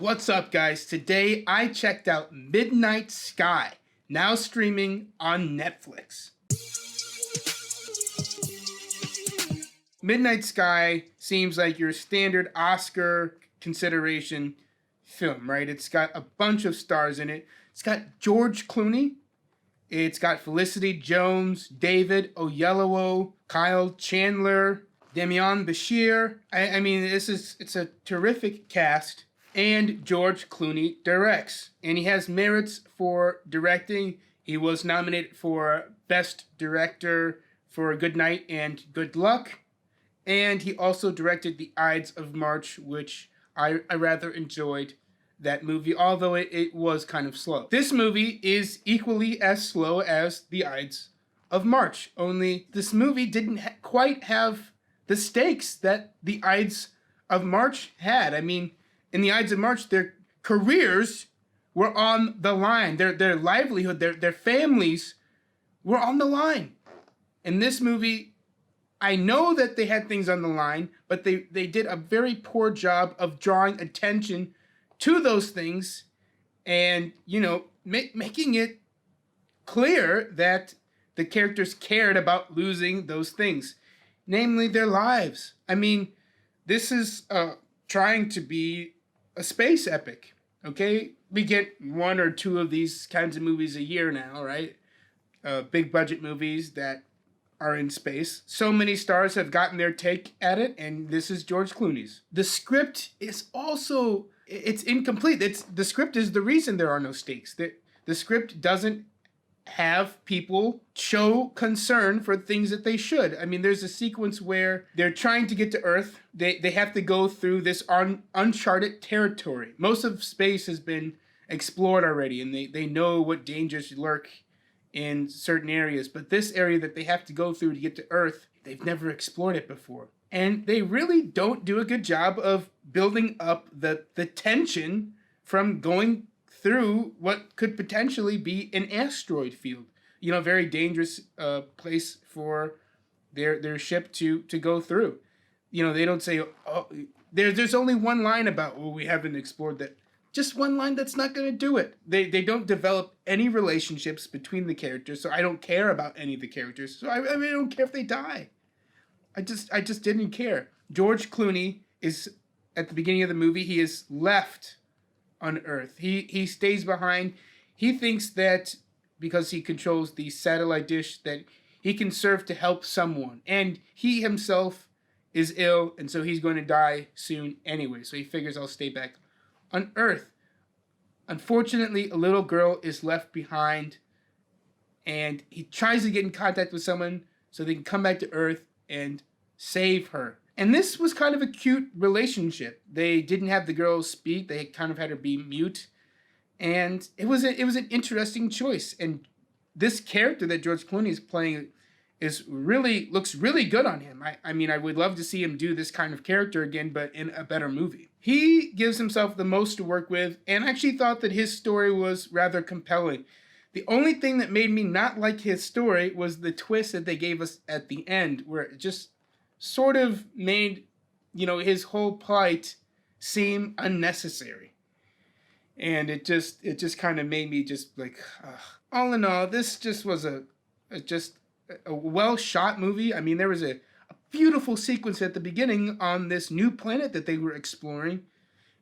What's up, guys? Today I checked out Midnight Sky, now streaming on Netflix. Midnight Sky seems like your standard Oscar consideration film, right? It's got a bunch of stars in it. It's got George Clooney. It's got Felicity Jones, David Oyelowo, Kyle Chandler, Demián, Bichir. I mean, it's a terrific cast. And George Clooney directs. And he has merits for directing. He was nominated for Best Director for Good Night and Good Luck. And he also directed The Ides of March, which I rather enjoyed that movie, although it was kind of slow. This movie is equally as slow as The Ides of March, only this movie didn't quite have the stakes that The Ides of March had. I mean, in The Ides of March, their careers were on the line. Their livelihood, their families were on the line. In this movie, I know that they had things on the line, but they did a very poor job of drawing attention to those things and, making it clear that the characters cared about losing those things, namely their lives. I mean, this is trying to be a space epic, okay? We get one or two of these kinds of movies a year now, right? Big budget movies that are in space. So many stars have gotten their take at it, and this is George Clooney's. The script is also, it's incomplete. The script is the reason there are no stakes. The script doesn't have people show concern for things that they should. I mean, there's a sequence where they're trying to get to Earth. They have to go through this uncharted territory. Most of space has been explored already, and they know what dangers lurk in certain areas. But this area that they have to go through to get to Earth, they've never explored it before. And they really don't do a good job of building up the tension from going through what could potentially be an asteroid field. Very dangerous place for their ship to go through. They don't say, oh, there's only one line about, well, we haven't explored that. Just one line that's not going to do it. They don't develop any relationships between the characters, so I don't care about any of the characters. So I don't care if they die. I just didn't care. George Clooney is, at the beginning of the movie, he is left on Earth. He stays behind. He thinks that because he controls the satellite dish that he can serve to help someone. And he himself is ill, and so he's going to die soon anyway. So he figures, I'll stay back on Earth. Unfortunately, a little girl is left behind, and he tries to get in contact with someone so they can come back to Earth and save her. And this was kind of a cute relationship. They didn't have the girl speak. They kind of had her be mute. And it was an interesting choice. And this character that George Clooney is playing looks really good on him. I mean, I would love to see him do this kind of character again, but in a better movie. He gives himself the most to work with, and I actually thought that his story was rather compelling. The only thing that made me not like his story was the twist that they gave us at the end, where it just sort of made, his whole plight seem unnecessary. And it just kind of made me just like, ugh. All in all, this just was a well-shot movie. I mean, there was a beautiful sequence at the beginning on this new planet that they were exploring.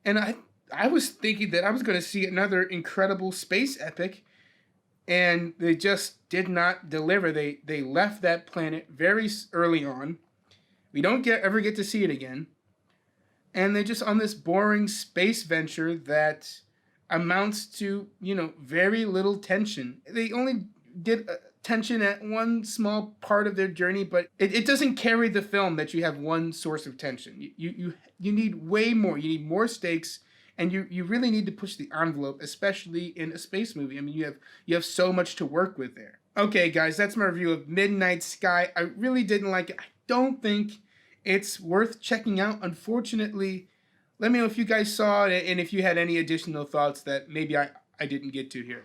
And I was thinking that I was going to see another incredible space epic. And they just did not deliver. They left that planet very early on. We don't ever get to see it again. And they're just on this boring space venture that amounts to, very little tension. They only did tension at one small part of their journey, but it doesn't carry the film that you have one source of tension. You need way more. You need more stakes, and you really need to push the envelope, especially in a space movie. I mean, you have so much to work with there. Okay, guys, that's my review of Midnight Sky. I really didn't like it. I don't think it's worth checking out, unfortunately. Let me know if you guys saw it and if you had any additional thoughts that maybe I didn't get to here.